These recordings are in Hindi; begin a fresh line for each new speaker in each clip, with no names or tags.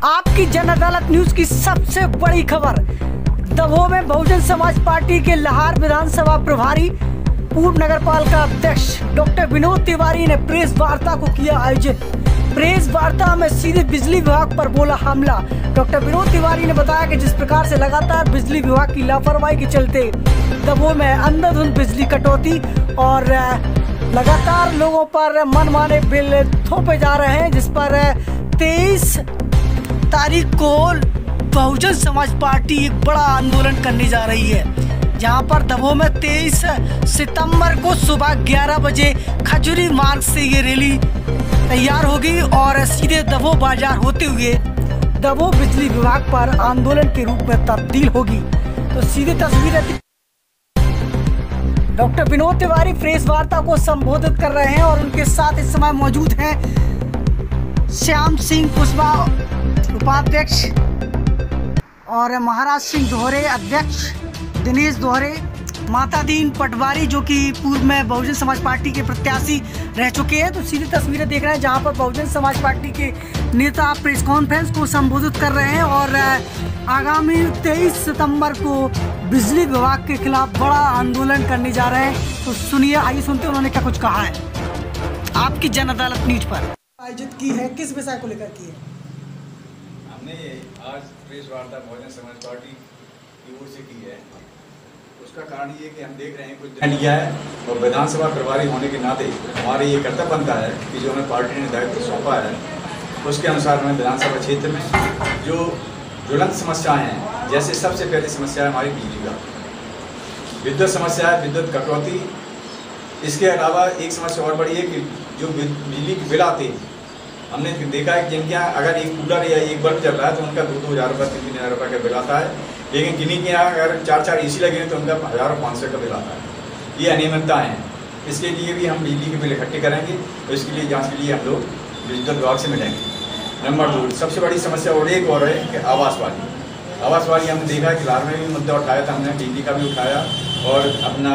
आपकी जन अदालत न्यूज की सबसे बड़ी खबर। दमोह में बहुजन समाज पार्टी के लाहौर विधानसभा प्रभारी पूर्व नगरपालिका अध्यक्ष डॉक्टर विनोद तिवारी ने प्रेस वार्ता को किया आयोजित। प्रेस वार्ता में सीधे बिजली विभाग पर बोला हमला। डॉक्टर विनोद तिवारी ने बताया कि जिस प्रकार से लगातार बिजली विभाग की लापरवाही के चलते दमोह में अंधाधुंध बिजली कटौती और लगातार लोगों पर मनमाने बिल थोपे जा रहे हैं, जिस पर 23 तारीख को बहुजन समाज पार्टी एक बड़ा आंदोलन करने जा रही है, जहां पर दमोह में 23 सितंबर को सुबह 11 बजे खजूरी मार्ग से ये रैली तैयार होगी और सीधे दमोह बाजार होते हुए दमोह बिजली विभाग पर आंदोलन के रूप में तब्दील होगी। तो सीधे तस्वीरें डॉक्टर विनोद तिवारी प्रेस वार्ता को संबोधित कर रहे हैं और उनके साथ इस समय मौजूद हैं श्याम सिंह कुशवाहा उपाध्यक्ष और महाराज सिंह दोहरे अध्यक्ष, दिनेश दोहरे, माता दीन पटवारी जो कि पूर्व में बहुजन समाज पार्टी के प्रत्याशी रह चुके हैं। तो सीधी तस्वीरें देख रहे हैं जहां पर बहुजन समाज पार्टी के नेता प्रेस कॉन्फ्रेंस को संबोधित कर रहे हैं और आगामी 23 सितंबर को बिजली विभाग के खिलाफ बड़ा आंदोलन करने जा रहे हैं। तो सुनिए, आइए सुनते हैं उन्होंने क्या कुछ कहा है। आपकी जन अदालत न्यूज पर आयोजित की है, किस विषय को लेकर की है?
हमने आज प्रेस वार्ता बहुजन समाज पार्टी की ओर से की है। उसका कारण ये कि हम देख रहे हैं कुछ दिन लिया है और विधानसभा प्रभारी होने के नाते हमारे ये कर्तव्य बनता है कि जो हमें पार्टी ने दायित्व सौंपा है उसके अनुसार हमें विधानसभा क्षेत्र में जो ज्वलंत समस्याएं हैं, जैसे सबसे पहली समस्या है हमारी बिजली का, विद्युत समस्या है, विद्युत कटौती। इसके अलावा एक समस्या और बड़ी है कि जो बिजली के बिल आते हैं, हमने देखा है कि जिनके यहाँ अगर एक कूलर या एक बल्ब चल रहा है तो उनका 2-2 हज़ार रुपये 3-3 हज़ार रुपये का बिल आता है, लेकिन किन्हीं के यहाँ अगर 4-4 एसी लगे हैं तो उनका 1500 का बिल आता है। ये अनियमितता है। इसके लिए भी हम बिजली के बिल इकट्ठे करेंगे और इसके लिए जांच के लिए हम लोग विद्युत विभाग से मिलेंगे। नंबर 2, सबसे बड़ी समस्या और एक और है कि आवास वाली हमने देखा कि लाहौर में भी मुद्दा उठाया था, हमने बिजली का भी उठाया और अपना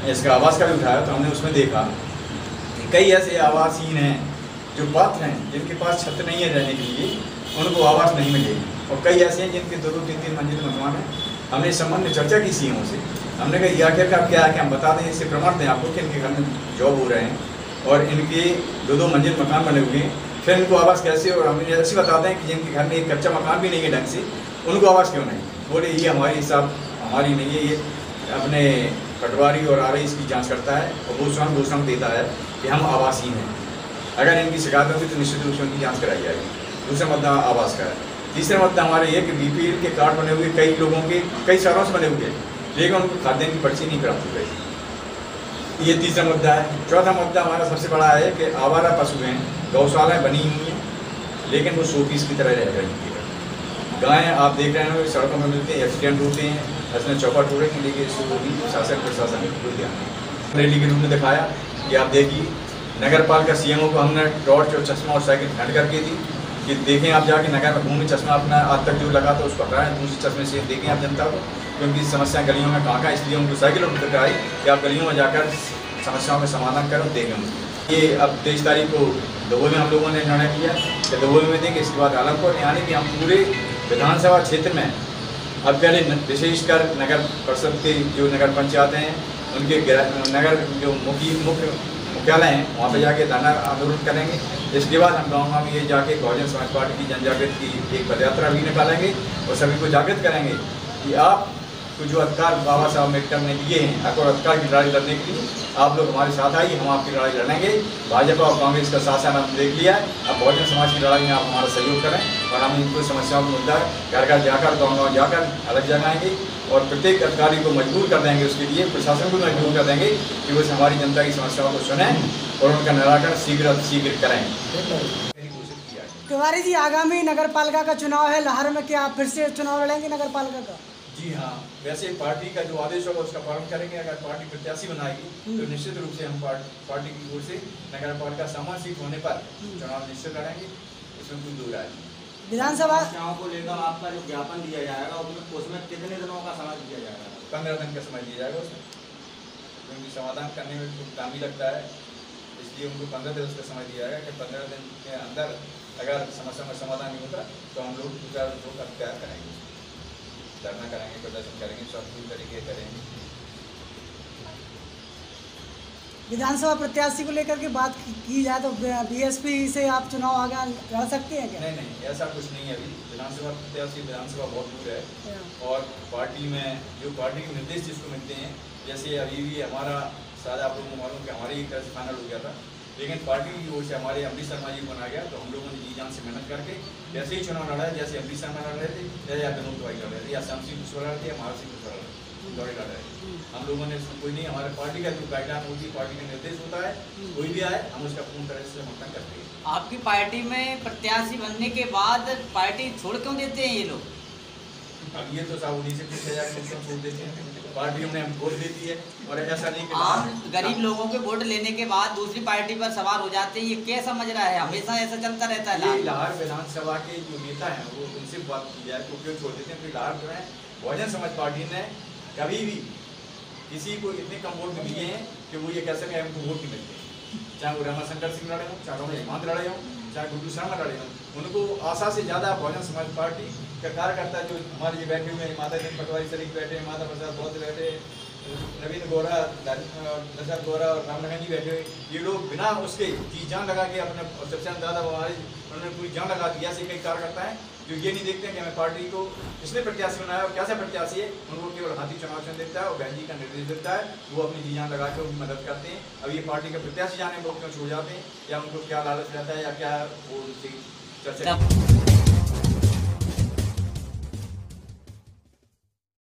इसका आवास का भी उठाया। तो हमने उसमें देखा कि कई ऐसे आवासहीन हैं जो पात्र हैं, जिनके पास छत नहीं है रहने के लिए, उनको आवास नहीं मिलेगी, और कई ऐसे हैं जिनके 2-2, 3-3 मंजिल मकान है। हमने इस संबंध में चर्चा की सीएम से। हमने कहा ये आखिरकार क्या है कि हम बता दें, इससे प्रमाण दें आपको कि इनके घर में जॉब हो रहे हैं और इनके 2-2 मंजिल मकान बने हुए हैं, फिर इनको आवास कैसे? और हम ऐसे बताते हैं कि जिनके घर में एक कच्चा मकान भी नहीं है ढंग से, उनको आवास क्यों नहीं? बोले ये हमारी हिसाब हमारी नहीं है, ये अपने पटवारी और RI इसकी जाँच करता है और वो स्वयं घोषणा देता है कि हम आवासहीन हैं। अगर इनकी शिकायत होगी तो निश्चित रूप से उनकी जाँच कराई जाएगी। दूसरा मुद्दा आवास का है। तीसरा मुद्दा हमारे ये कि BPL के कार्ड बने हुए कई लोगों के कई सालों से बने हुए हैं, लेकिन उनको खाद्यान्न की पर्ची नहीं प्राप्त हो गई। ये तीसरा मुद्दा है। चौथा मुद्दा हमारा सबसे बड़ा है कि आवारा पशु हैं, गौशालाएँ बनी हुई हैं, लेकिन वो शोपीस की तरह रह रही है। गायें आप देख रहे हैं सड़कों में मिलते हैं, एक्सीडेंट होते हैं, इसमें चौपट हो रहे हैं, लेकिन इसको भी शासन प्रशासन में कोई ध्यान नहीं। रैली के रूप में दिखाया कि आप देखिए नगर पालिका CMO को हमने टॉर्च और चश्मा और साइकिल भेंट करके दी कि देखें आप जाके नगर में घूमें, चश्मा अपना आज तक जो लगा था उसको हटाएं, दूसरे चश्मे से देखें आप जनता को, क्योंकि समस्या गलियों में कहाँ, इसलिए उनको साइकिल दिखाई कि आप गलियों में जाकर समस्याओं का समाधान करें, देखें। ये अब 23 तारीख को दमोह में हम लोगों ने निर्णय किया कि दमोह में देंगे, इसके बाद आलमपुर, यानी कि हम पूरे विधानसभा क्षेत्र में अब पहले विशेषकर नगर परिषद के जो नगर पंचायतें हैं उनके नगर जो मुख्यालय हैं वहाँ पे जाके धरना आंदोलन करेंगे। इसके बाद हम गाँव में ये जाके बहुजन समाज पार्टी की जन जागृति की एक पदयात्रा भी निकालेंगे और सभी को जागृत करेंगे कि आपको जो अधिकार बाबा साहब अम्बेडकर ने दिए हैं, आपको अधिकार की लड़ाई लड़ने के लिए आप लोग हमारे साथ आइए, हम आपकी लड़ाई लड़ेंगे। भाजपा और कांग्रेस का शासन हमने देख लिया है, अब बहुजन समाज की लड़ाई में आप हमारा सहयोग करें और हम इनको समस्याओं को मुद्दा घर घर जाकर गाँव जाकर अलग जगाएंगे और प्रत्येक अधिकारी को मजबूर कर देंगे, उसके लिए प्रशासन को मजबूर कर देंगे कि वो हमारी जनता की समस्याओं को सुने और उनका निराकरण शीघ्र करें।
तिवारी जी, आगामी नगर पालिका का चुनाव है लाहौर में, क्या आप फिर से चुनाव लड़ेंगे नगर पालिका का?
जी हाँ, वैसे पार्टी का जो आदेश होगा उसका पालन करेंगे। अगर पार्टी प्रत्याशी बनाएगी तो निश्चित रूप से हम पार्टी की ओर से नगर पालिका सामान्य सीट होने पर चुनाव निश्चित लड़ेंगे, इसमें कोई दूर आएगी।
विधानसभा को लेकर आपका जो ज्ञापन दिया जाएगा उसमें कितने दिनों का समय दिया जाएगा?
15 दिन का समय दिया जाएगा उसमें, क्योंकि समाधान करने में कुछ टाइम ही लगता है, इसलिए उनको 15 दिन का समय दिया जाएगा कि 15 दिन के अंदर अगर समस्या में समाधान नहीं होता तो हम लोग सुचारू रूप से अख्तियार करेंगे, धरना करेंगे, प्रदर्शन करेंगे, सब पूरी तरीके करेंगे।
विधानसभा प्रत्याशी को लेकर के बात की जाए तो बीएसपी से आप चुनाव आगे लड़ सकते हैं क्या?
नहीं, ऐसा कुछ नहीं है। अभी विधानसभा प्रत्याशी, विधानसभा बहुत दूर है और पार्टी में जो पार्टी के निर्देश जिसको मिलते हैं, जैसे अभी भी हमारा शायद आप लोगों को मालूम कि हमारी एक तरह से फाइनल हो गया था, लेकिन पार्टी की ओर से हमारे अमरीश शर्मा जी को बनाया गया, तो हम लोगों ने जी जान से मेहनत करके जैसे ही चुनाव लड़ा है, जैसे अमरीश शर्मा लड़ रहे थे या विनोद तिवारी लड़ रहे थे या श्याम सिंह कुशवाहा लड़ रहे थे या महाराज सिंह कुशवाहा लड़ रहे थे, हम लोगों ने कोई नहीं, हमारे पार्टी का जो गाइडलाइन होती है, पार्टी का निर्देश होता है, कोई भी आए हम उसका पूर्ण तरह से समर्थन करते हैं।
आपकी पार्टी में प्रत्याशी बनने के बाद पार्टी छोड़ क्यों देते हैं ये लोग?
अब ये तो साहब उन्हीं से पूछा जाए, क्यों छोड़ देते हैं? पार्टी हमने वोट देती है और ऐसा नहीं कि
आम गरीब लोगों के वोट लेने के बाद दूसरी पार्टी पर सवार हो जाते हैं, ये क्या समझ रहा है? हमेशा ऐसा चलता रहता है।
ये लाहौर विधानसभा के जो नेता हैं वो उनसे बात की जाए तो क्यों छोड़ देते हैं? फिर लाहौर जो है बहुजन समाज पार्टी ने कभी भी किसी को इतने कम वोट दिए हैं कि वो ये कह सके हमको वोट नहीं मिलते, चाहे वो रमाशंकर सिंह लड़े हों, चाहे रमेश हेमंत लड़े हों, चाहे गुड्डू शर्मा लड़े हों, उनको आशा से ज़्यादा बहुजन समाज पार्टी का कार्यकर्ता जो हमारे ये बैठे हुए हैं, माता दिन पटवारी शरीफ बैठे हैं, माता प्रसाद बौद्ध बैठे, नवीन गौरा, दशरथ गौरा और रामनगन जी बैठे हुए, ये लोग बिना उसके जी जान लगा के अपने सबसे ज़्यादा हमारी उन्होंने पूरी जान लगा दी। ऐसे कई कार्यकर्ता हैं जो ये नहीं देखते हैं कि हमें पार्टी को किसने प्रत्याशी बनाया और कैसा प्रत्याशी है, उनको केवल हाथी चुनाव चिन्ह दिखता है और बहन जी का निर्देश दिखता है, वो अपनी जी जान लगा के उनकी मदद करते हैं। अब ये पार्टी का प्रत्याशी जाने लोग क्यों छोड़ जाते हैं या उनको क्या लालच रहता है या क्या वो उनसे चर्चा